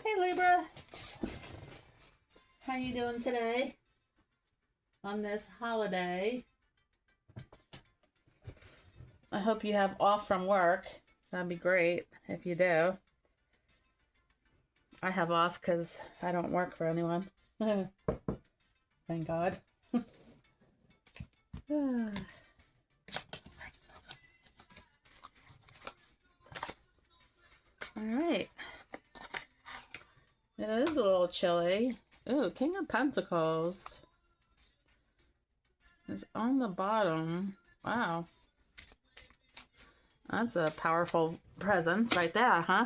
Hey Libra, how you doing today on this holiday? I hope you have off from work. That'd be great if you do. I have off because I don't work for anyone. Thank God. All right. It is a little chilly. Ooh, King of Pentacles is on the bottom. Wow. That's a powerful presence right there, huh?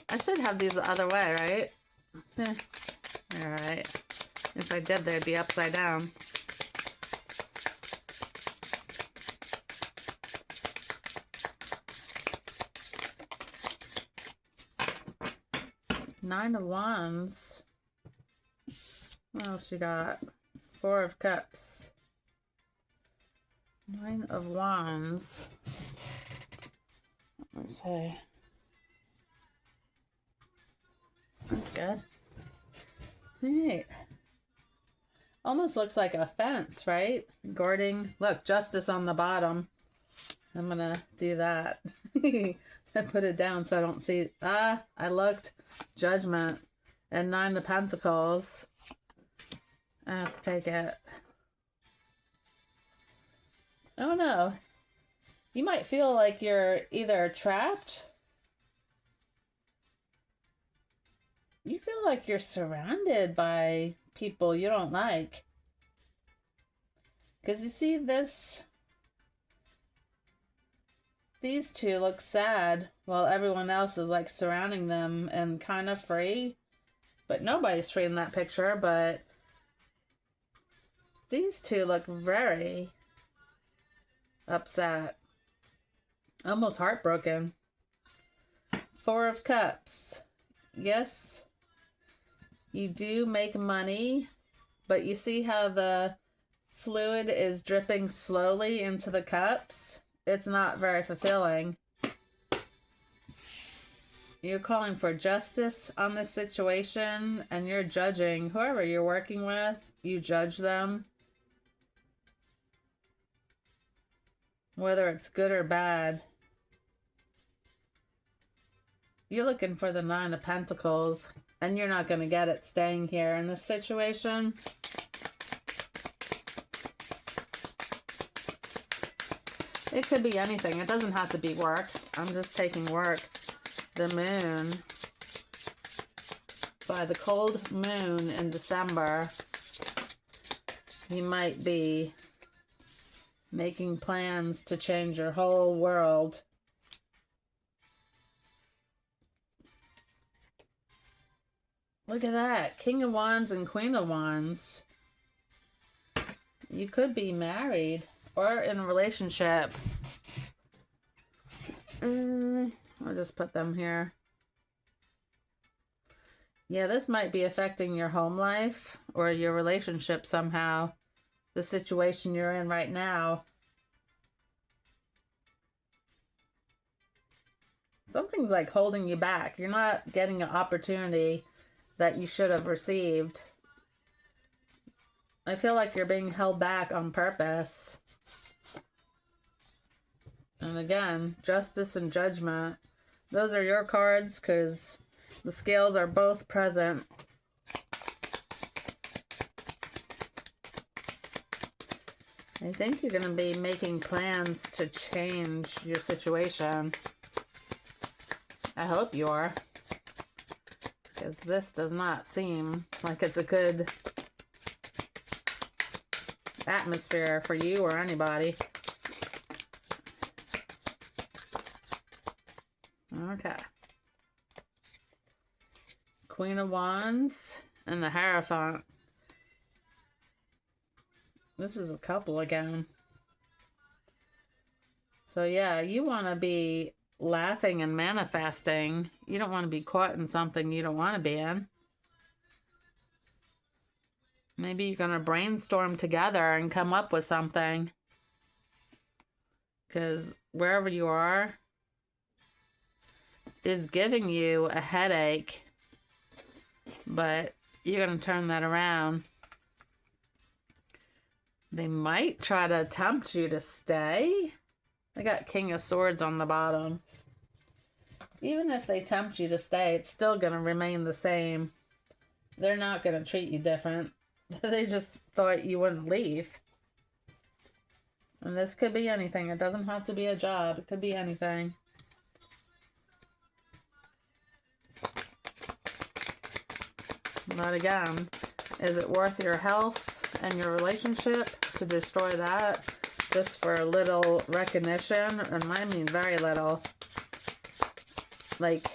I should have these the other way, right? Alright. If I did, they'd be upside down. Nine of Wands. What else you got? Four of Cups. Nine of Wands. Let me see. That's good. Alright. Almost looks like a fence, right? Guarding. Look, Justice on the bottom. I'm gonna do that. I put it down so I don't see. I looked. Judgment. And Nine of Pentacles. I have to take it. I don't know. You might feel like you're either trapped. You feel like you're surrounded by people you don't like. Because you see this. These two look sad while everyone else is like surrounding them and kind of free. But nobody's free in that picture, but these two look very upset. Almost heartbroken. Four of Cups. Yes, you do make money, but you see how the fluid is dripping slowly into the cups? It's not very fulfilling. You're calling for justice on this situation, and you're judging whoever you're working with. You judge them. Whether it's good or bad. You're looking for the Nine of Pentacles, and you're not going to get it staying here in this situation. It could be anything. It doesn't have to be work. I'm just taking work. The Moon. By the cold moon in December, you might be making plans to change your whole world. Look at that. King of Wands and Queen of Wands. You could be married or in a relationship. I'll just put them here. Yeah, this might be affecting your home life or your relationship somehow. The situation you're in right now. Something's like holding you back. You're not getting an opportunity that you should have received. I feel like you're being held back on purpose. And again, Justice and Judgment. Those are your cards because the scales are both present. I think you're going to be making plans to change your situation. I hope you are. Because this does not seem like it's a good atmosphere for you or anybody. Okay. Queen of Wands and the Hierophant. This is a couple again. So yeah, you want to be laughing and manifesting. You don't want to be caught in something you don't want to be in. Maybe you're going to brainstorm together and come up with something. Because wherever you are, is giving you a headache, but you're going to turn that around. They might try to tempt you to stay. I got King of Swords on the bottom. Even if they tempt you to stay, it's still going to remain the same. They're not going to treat you different. They just thought you wouldn't leave. And this could be anything. It doesn't have to be a job. It could be anything. But again, is it worth your health and your relationship to destroy that just for a little recognition? And I mean very little. Like,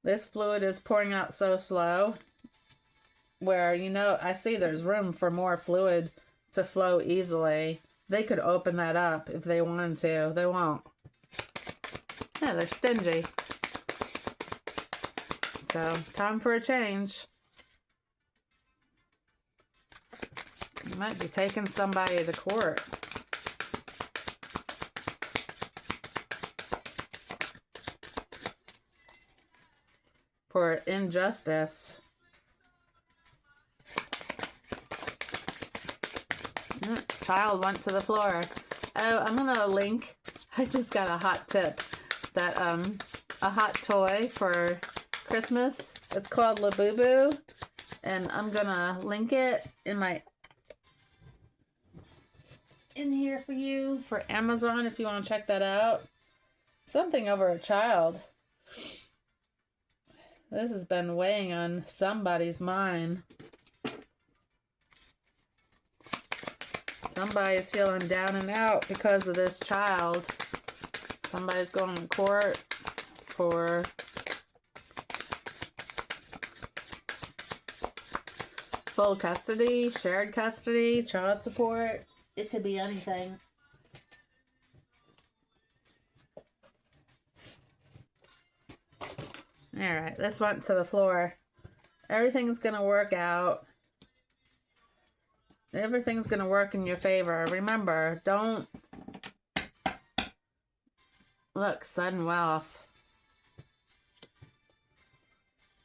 this fluid is pouring out so slow where, you know, I see there's room for more fluid to flow easily. They could open that up if they wanted to. They won't. Yeah, they're stingy. So, time for a change. You might be taking somebody to court. For injustice. Child went to the floor. Oh, I'm gonna link. I just got a hot tip that a hot toy for Christmas. It's called LABUBU, and I'm gonna link it in here for you for Amazon if you want to check that out. Something over a child. This has been weighing on somebody's mind. Somebody's feeling down and out because of this child. Somebody's going to court for full custody, shared custody, child support. It could be anything. Alright, this went to the floor. Everything's going to work out. Everything's going to work in your favor. Remember, don't... Look, sudden wealth.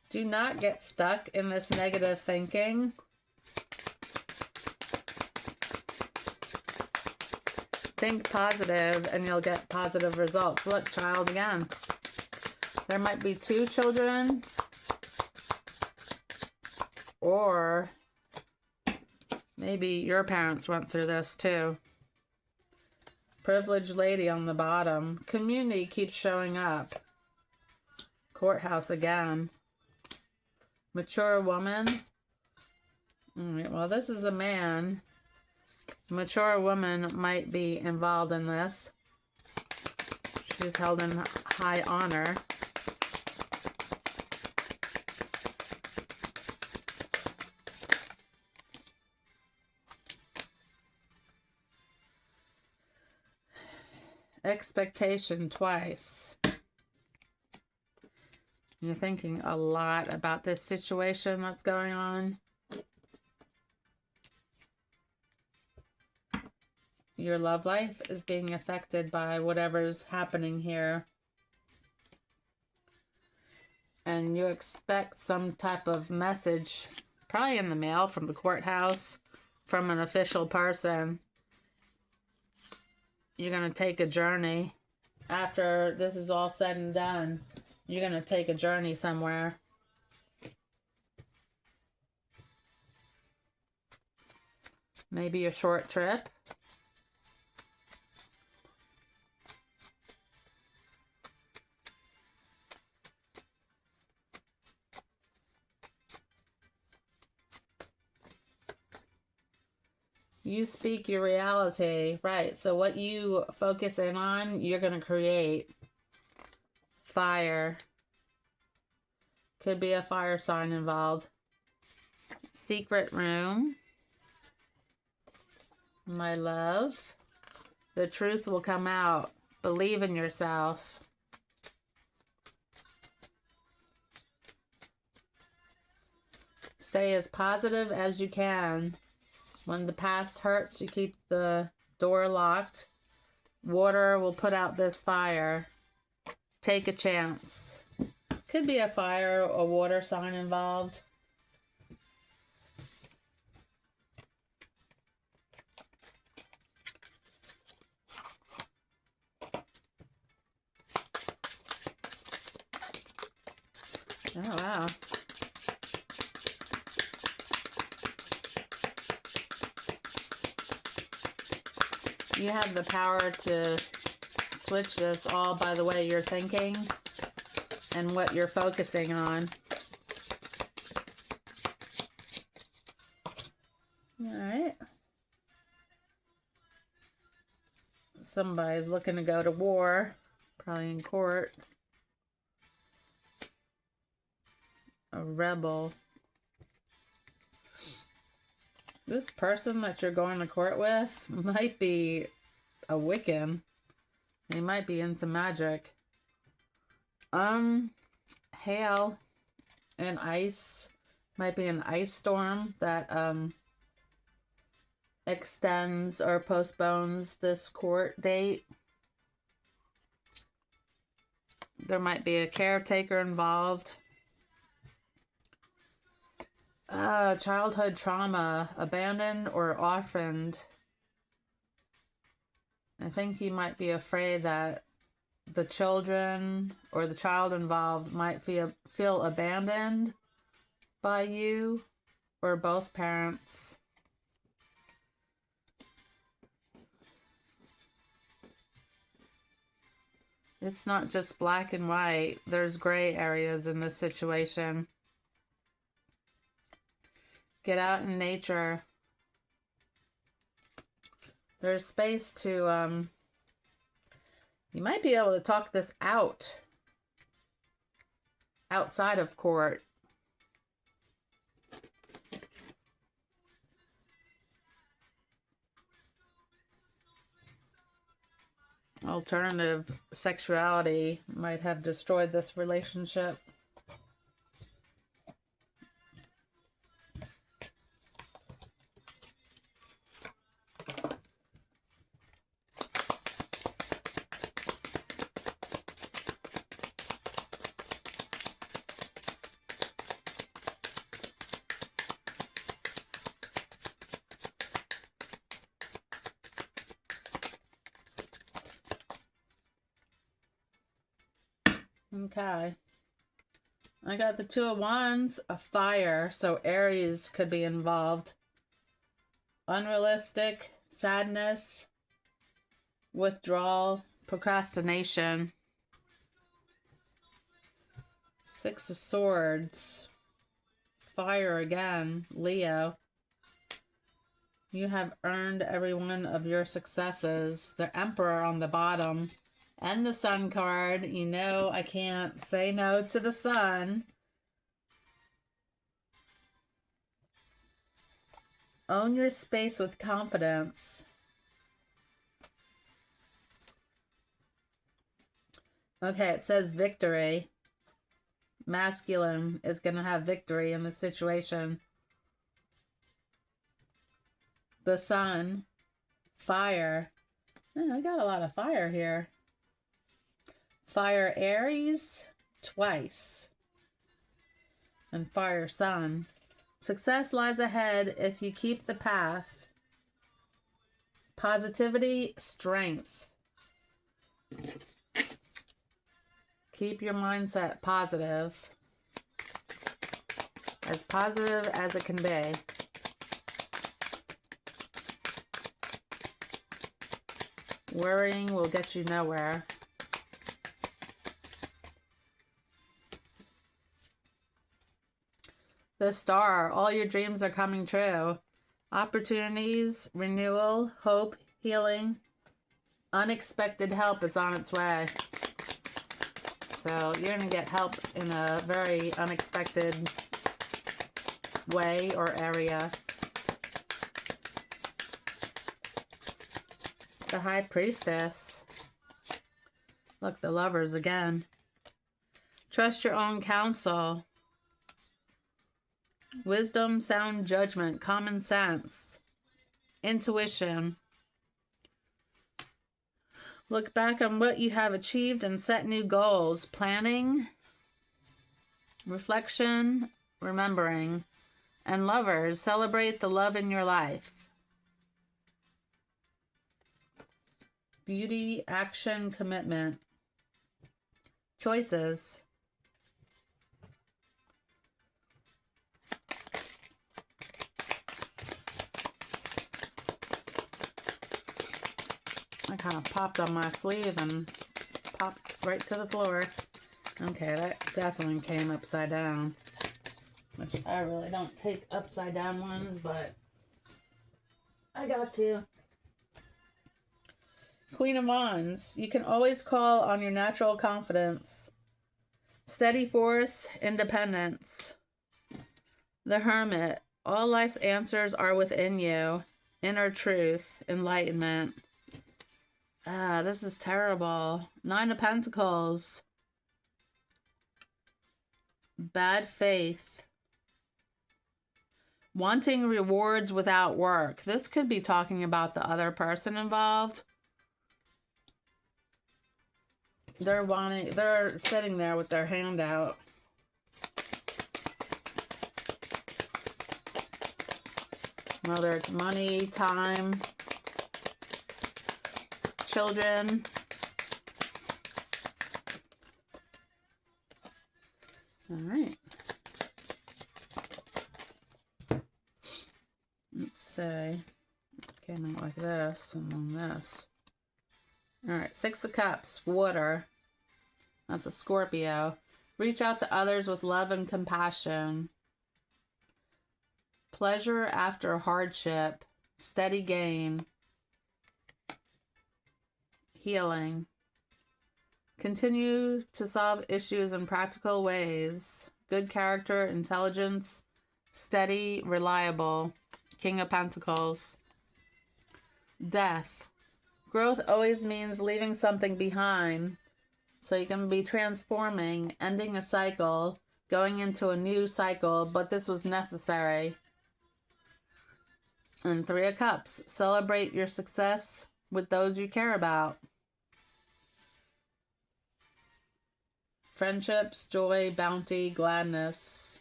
Do not get stuck in this negative thinking. Think positive and you'll get positive results. Look, child again. There might be 2 children. Or maybe your parents went through this too. Privileged lady on the bottom. Community keeps showing up. Courthouse again. Mature woman. All right, well, this is a man. Mature woman might be involved in this. She's held in high honor. Expectation twice. You're thinking a lot about this situation that's going on. Your love life is being affected by whatever's happening here. And you expect some type of message, probably in the mail from the courthouse, from an official person. You're going to take a journey. After this is all said and done, you're going to take a journey somewhere. Maybe a short trip. You speak your reality, right? So what you focus in on, you're going to create. Fire. Could be a fire sign involved. Secret room. My love. The truth will come out. Believe in yourself. Stay as positive as you can. When the past hurts, you keep the door locked. Water will put out this fire. take a chance. Could be a fire or water sign involved. Oh, wow. You have the power to switch this all by the way you're thinking and what you're focusing on. All right. Somebody's looking to go to war, probably in court. A rebel. This person that you're going to court with might be a Wiccan. They might be into magic. Hail and ice. Might be an ice storm that extends or postpones this court date. There might be a caretaker involved. Childhood trauma, abandoned or orphaned. I think he might be afraid that the children or the child involved might feel abandoned by you or both parents. It's not just black and white. There's gray areas in this situation. Get out in nature. There's space to, you might be able to talk this out. Outside of court. Alternative sexuality might have destroyed this relationship. Okay. I got the Two of Wands, a fire, so Aries could be involved. Unrealistic, sadness, withdrawal, procrastination. Six of Swords. Fire again, Leo. You have earned every one of your successes. The Emperor on the bottom. And the Sun card. You know I can't say no to the Sun. Own your space with confidence. Okay, it says victory. Masculine is going to have victory in the situation. The Sun. Fire. Oh, I got a lot of fire here. Fire Aries twice. And Fire Sun. Success lies ahead if you keep the path. Positivity, strength. Keep your mindset positive. As positive as it can be. Worrying will get you nowhere. The Star, all your dreams are coming true. Opportunities, renewal, hope, healing. Unexpected help is on its way. So you're going to get help in a very unexpected way or area. The High Priestess. Look, the Lovers again. Trust your own counsel. Wisdom, sound judgment, common sense, intuition. Look back on what you have achieved and set new goals. Planning, reflection, remembering. And lovers, celebrate the love in your life. Beauty, action, commitment. Choices. I kind of popped on my sleeve and popped right to the floor. Okay, that definitely came upside down. Which I really don't take upside down ones, but I got to. Queen of Wands. You can always call on your natural confidence. Steady force, independence. The Hermit. All life's answers are within you. Inner truth, enlightenment. This is terrible. Nine of Pentacles. Bad faith. Wanting rewards without work. This could be talking about the other person involved. They're sitting there with their hand out. Whether it's money, time, children. All right. Let's say it came out like this and then this. All right, Six of Cups, water. That's a Scorpio. Reach out to others with love and compassion. Pleasure after hardship. Steady gain. Healing. Continue to solve issues in practical ways. Good character, intelligence, steady, reliable. King of Pentacles. Death. Growth always means leaving something behind. So you can be transforming, ending a cycle, going into a new cycle, but this was necessary. And Three of Cups. Celebrate your success with those you care about. Friendships, joy, bounty, gladness.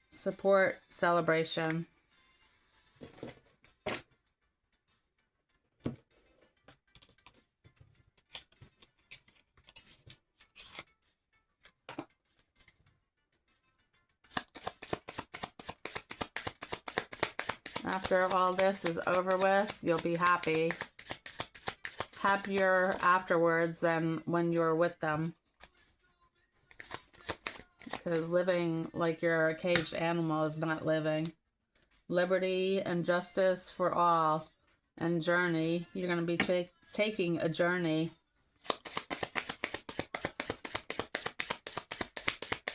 Support, celebration. After all this is over with, you'll be happy. Happier afterwards than when you're with them. Because living like you're a caged animal is not living. Liberty and justice for all. And journey. You're going to be taking a journey.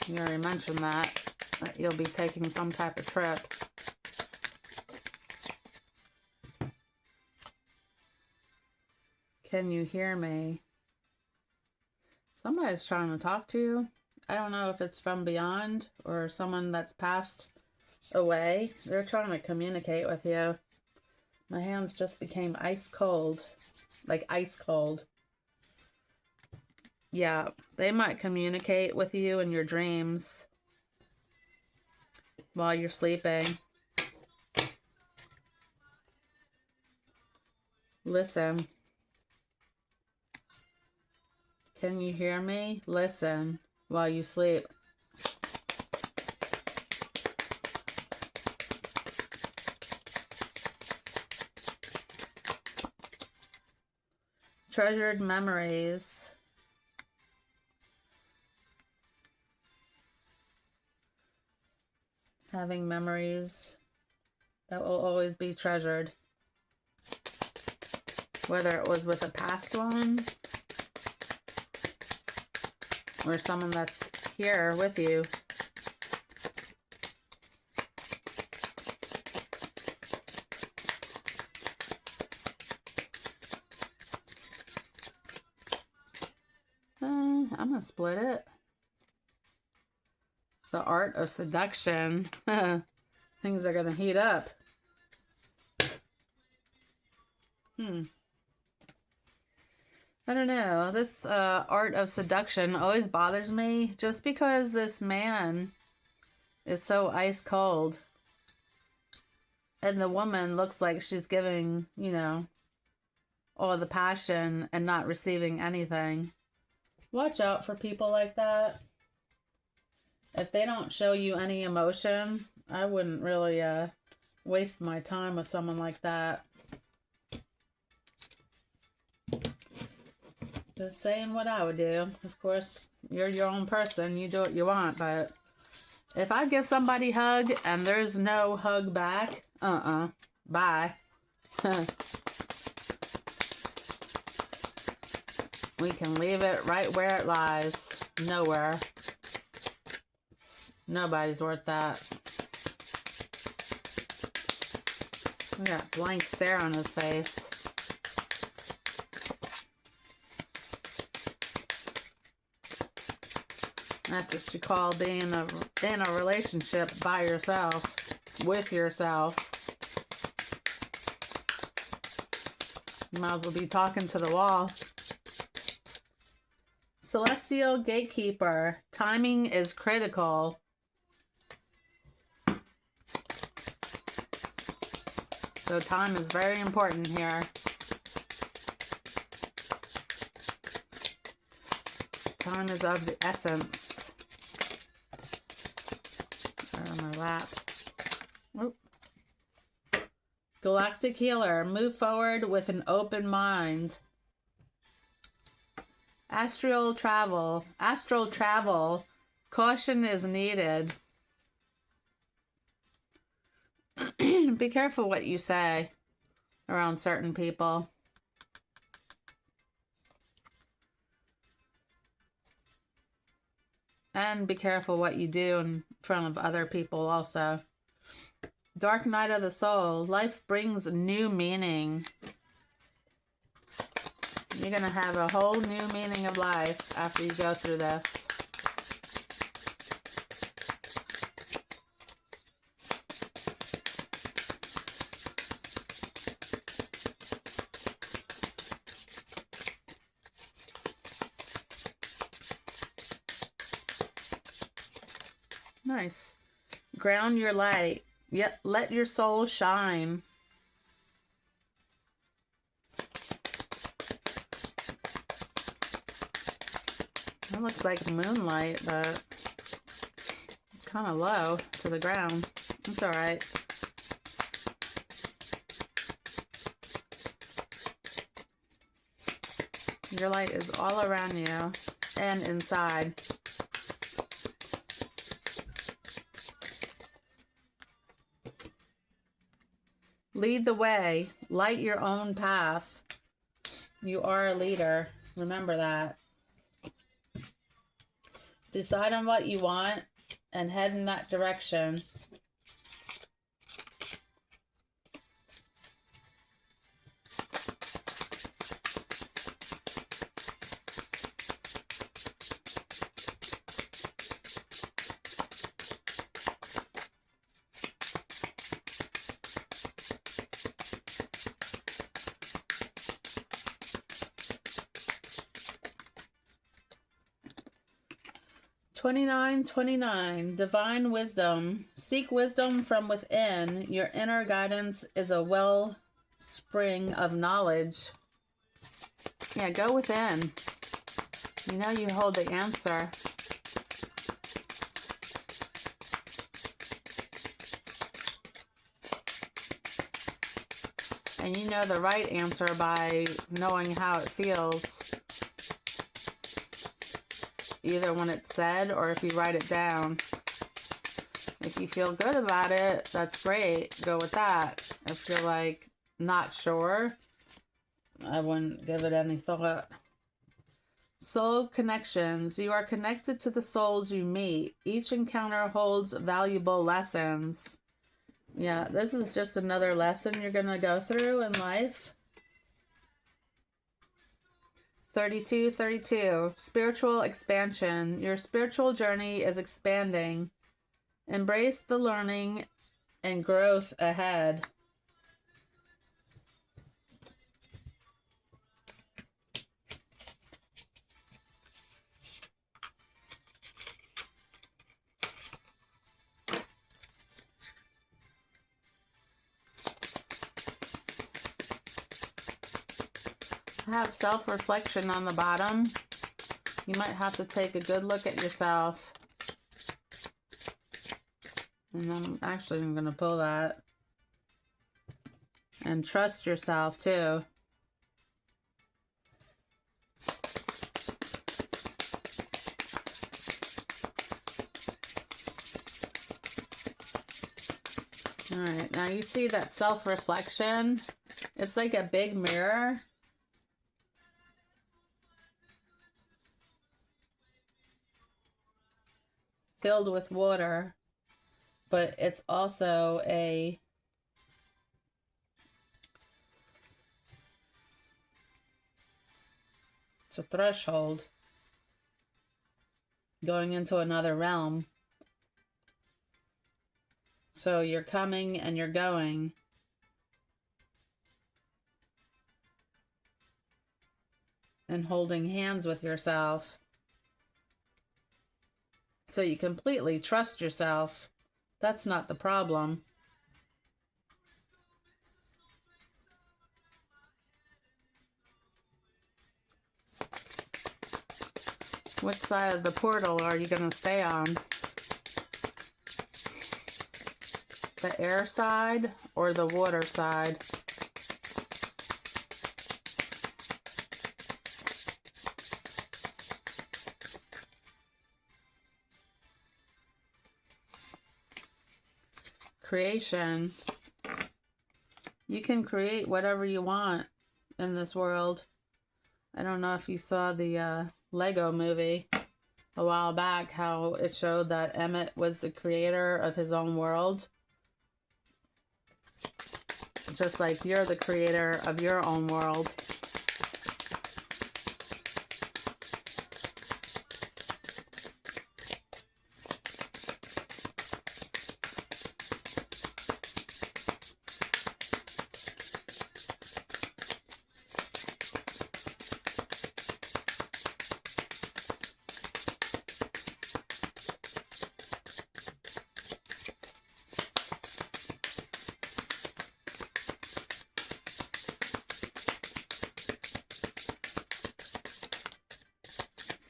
You already mentioned that you'll be taking some type of trip. Can you hear me? Somebody's trying to talk to you. I don't know if it's from beyond or someone that's passed away. They're trying to communicate with you. My hands just became ice cold. Like ice cold. Yeah, they might communicate with you in your dreams while you're sleeping. Listen. Can you hear me? Listen while you sleep. Treasured memories. Having memories that will always be treasured. Whether it was with a past one or someone that's here with you. I'm going to split it. The art of seduction. Things are going to heat up. I don't know. This art of seduction always bothers me just because this man is so ice cold. And the woman looks like she's giving, you know, all the passion and not receiving anything. Watch out for people like that. If they don't show you any emotion, I wouldn't really waste my time with someone like that. Just saying what I would do. Of course, you're your own person. You do what you want. But if I give somebody a hug and there's no hug back, bye. We can leave it right where it lies. Nowhere. Nobody's worth that. We got a blank stare on his face. That's what you call being in a relationship by yourself, with yourself. You might as well be talking to the wall. Celestial Gatekeeper. Timing is critical. So time is very important here. Time is of the essence. On my lap. Oop. Galactic Healer. Move forward with an open mind. Astral travel. Astral travel. Caution is needed. Be careful what you say around certain people. And be careful what you do in front of other people also. Dark Night of the Soul. Life brings new meaning. You're going to have a whole new meaning of life after you go through this. Nice. Ground your light. Yet let your soul shine. That looks like moonlight, but it's kind of low to the ground. It's all right. Your light is all around you and inside. Lead the way. Light your own path. You are a leader. Remember that. Decide on what you want and head in that direction. $29.29. Divine wisdom. Seek wisdom from within. Your inner guidance is a wellspring of knowledge. Yeah, go within. You know you hold the answer. And you know the right answer by knowing how it feels. Either when it's said or if you write it down. If you feel good about it, that's great. Go with that. If you're like not sure, I wouldn't give it any thought. Soul connections. You are connected to the souls you meet. Each encounter holds valuable lessons. Yeah, this is just another lesson you're going to go through in life. 32. Spiritual expansion. Your spiritual journey is expanding. Embrace the learning and growth ahead. have self-reflection on the bottom. You might have to take a good look at yourself. And I'm going to pull that. And trust yourself too. All right, now you see that self-reflection? It's like a big mirror. Filled with water, but it's also it's a threshold going into another realm. So you're coming and you're going. And holding hands with yourself. So you completely trust yourself. That's not the problem. Which side of the portal are you going to stay on? The air side or the water side? Creation. You can create whatever you want in this world. I don't know if you saw the Lego movie a while back, how it showed that Emmett was the creator of his own world. Just like you're the creator of your own world.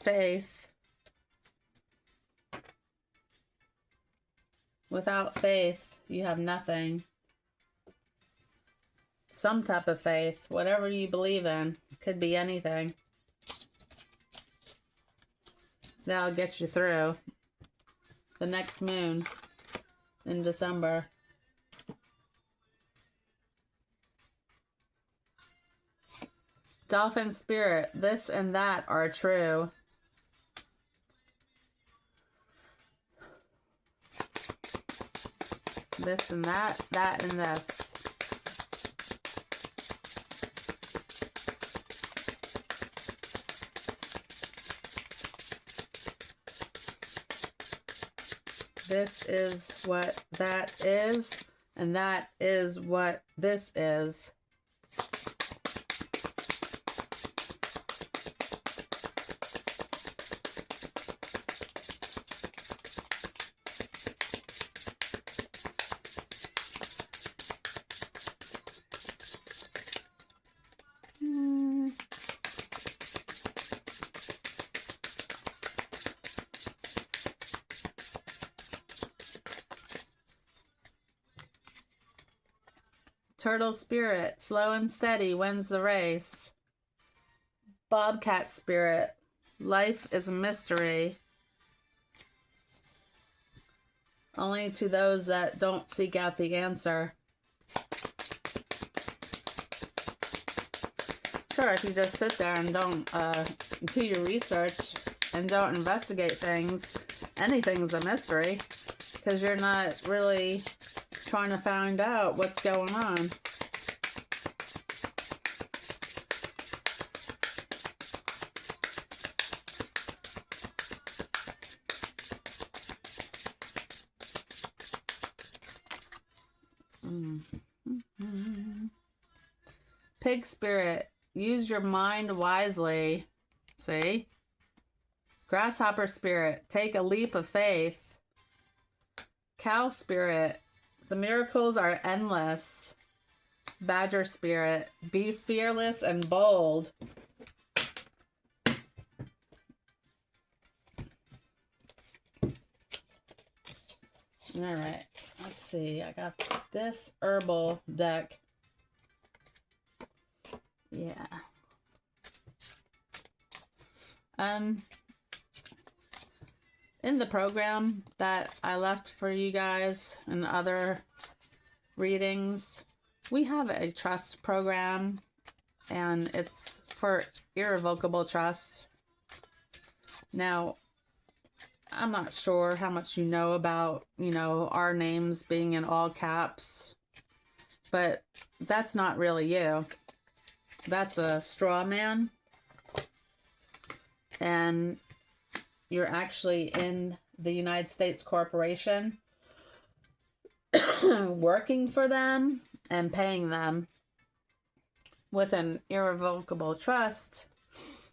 Faith. Without faith, you have nothing. Some type of faith, whatever you believe in, could be anything. That'll get you through the next moon in December. Dolphin spirit, this and that are true. This and that and this. This is what that is, and that is what this is. Turtle spirit, slow and steady wins the race. Bobcat spirit, life is a mystery. Only to those that don't seek out the answer. Sure, if you just sit there and don't do your research and don't investigate things, anything's a mystery. Because you're not really trying to find out what's going on. Pig spirit, use your mind wisely. See? Grasshopper spirit, take a leap of faith. Cow spirit, the miracles are endless. Badger spirit. Be fearless and bold. All right, let's see. I got this herbal deck. Yeah. In the program that I left for you guys and other readings, we have a trust program, and it's for irrevocable trust. Now, I'm not sure how much you know about, our names being in all caps, but that's not really you. That's a straw man. And you're actually in the United States corporation working for them and paying them. With an irrevocable trust,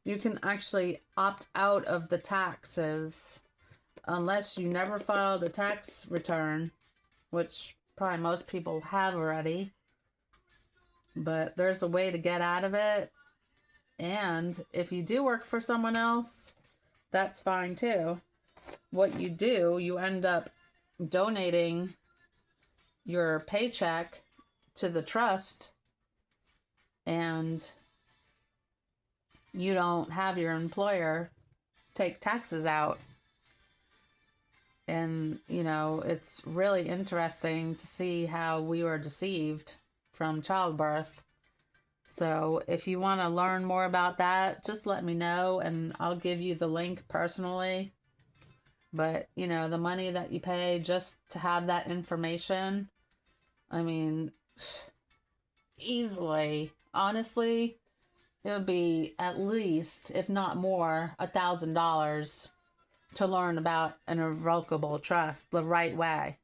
you can actually opt out of the taxes unless you never filed a tax return, which probably most people have already. But there's a way to get out of it. And if you do work for someone else, that's fine too. What you do, you end up donating your paycheck to the trust, and you don't have your employer take taxes out. And, it's really interesting to see how we were deceived from childbirth. So if you want to learn more about that, just let me know and I'll give you the link personally. But, the money that you pay just to have that information, I mean, easily, honestly, it would be at least, if not more, $1,000 to learn about an irrevocable trust the right way.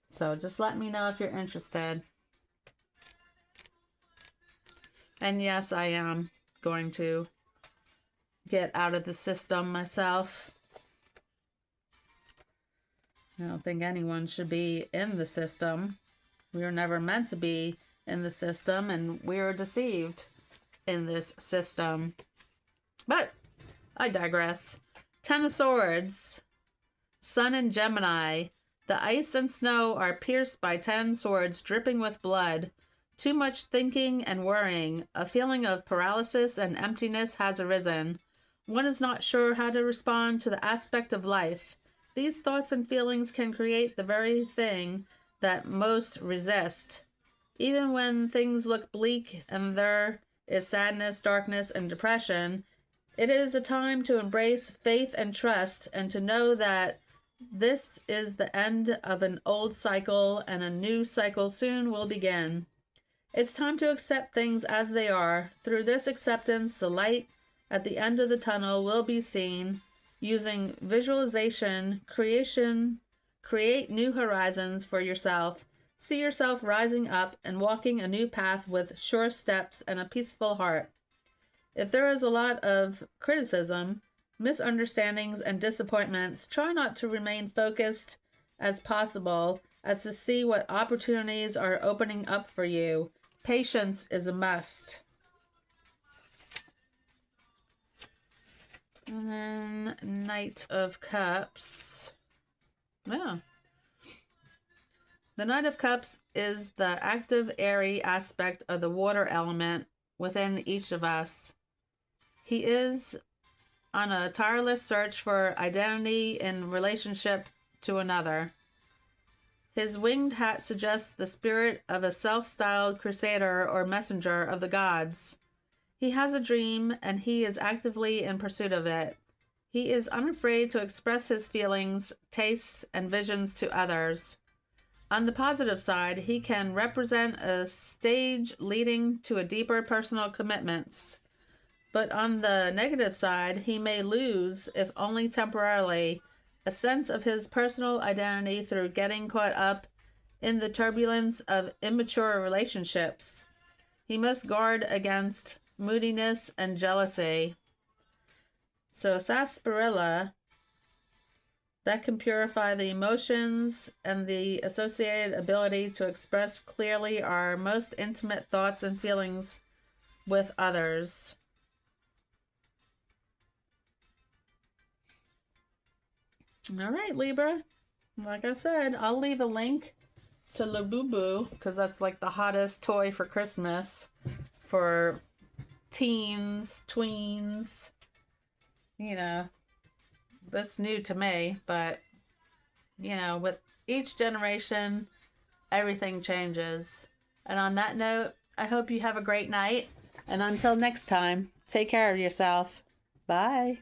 So just let me know if you're interested. And yes, I am going to get out of the system myself. I don't think anyone should be in the system. We were never meant to be in the system, and we were deceived in this system. But I digress. Ten of Swords, Sun and Gemini. The ice and snow are pierced by 10 swords dripping with blood. Too much thinking and worrying. A feeling of paralysis and emptiness has arisen. One is not sure how to respond to the aspect of life. These thoughts and feelings can create the very thing that most resist. Even when things look bleak and there is sadness, darkness, and depression, it is a time to embrace faith and trust and to know that this is the end of an old cycle and a new cycle soon will begin. It's time to accept things as they are. Through this acceptance, the light at the end of the tunnel will be seen. Using visualization, create new horizons for yourself. See yourself rising up and walking a new path with sure steps and a peaceful heart. If there is a lot of criticism, misunderstandings, and disappointments, try not to remain focused as possible as to see what opportunities are opening up for you. Patience is a must. And then Knight of Cups. Yeah. The Knight of Cups is the active, airy aspect of the water element within each of us. He is on a tireless search for identity in relationship to another. His winged hat suggests the spirit of a self-styled crusader or messenger of the gods. He has a dream, and he is actively in pursuit of it. He is unafraid to express his feelings, tastes, and visions to others. On the positive side, he can represent a stage leading to a deeper personal commitments. But on the negative side, he may lose, if only temporarily, a sense of his personal identity through getting caught up in the turbulence of immature relationships. He must guard against moodiness and jealousy. So sarsaparilla, that can purify the emotions and the associated ability to express clearly our most intimate thoughts and feelings with others. All right, Libra. Like I said, I'll leave a link to LABUBU because that's like the hottest toy for Christmas for teens, tweens. You know, that's new to me, but you know, with each generation, everything changes. And on that note, I hope you have a great night. And until next time, take care of yourself. Bye.